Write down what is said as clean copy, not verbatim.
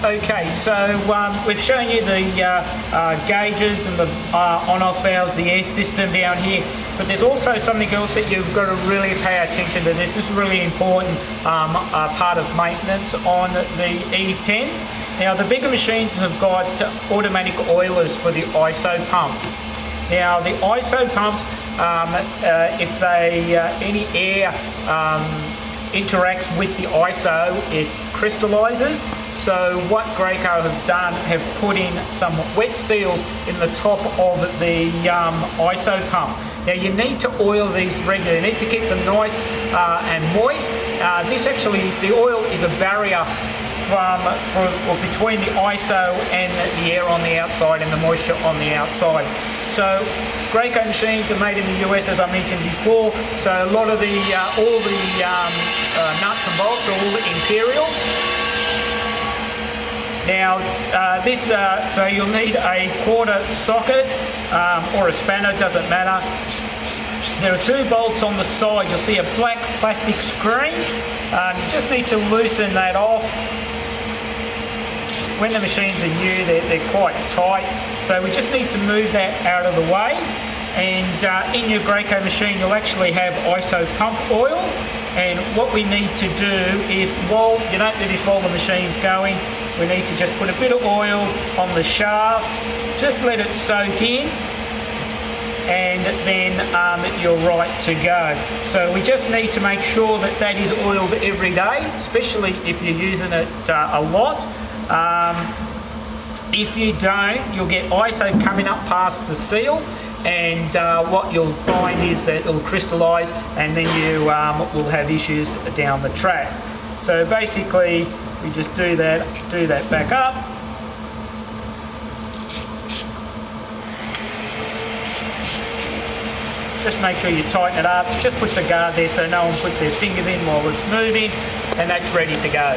Okay, so we've shown you the gauges and the on-off valves, the air system down here, but there's also something else that you've got to really pay attention to. This is really important part of maintenance on the E10s. Now, the bigger machines have got automatic oilers for the ISO pumps. Now, the ISO pumps, if they any air interacts with the ISO, it crystallizes. So what Graco have done, have put in some wet seals in the top of the ISO pump. Now you need to oil these regularly. You need to keep them nice and moist. This actually, the oil is a barrier between the ISO and the air on the outside and the moisture on the outside. So Graco machines are made in the US, as I mentioned before. So a lot of the all the nuts and bolts are all Imperial. Now so you'll need a quarter socket or a spanner, doesn't matter. There are two bolts on the side. You'll see a black plastic screen. You just need to loosen that off. When the machines are new, they're quite tight. So we just need to move that out of the way. And in your Graco machine, you'll actually have ISO pump oil. And what we need to do is, you don't do this while the machine's going. We need to just put a bit of oil on the shaft, just let it soak in, and then you're right to go. So we just need to make sure that that is oiled every day, especially if you're using it a lot. If you don't, you'll get ISO coming up past the seal, and what you'll find is that it'll crystallize, and then you will have issues down the track. So basically, we just do that back up. Just make sure you tighten it up. Just puts the guard there so no one puts their fingers in while it's moving, and that's ready to go.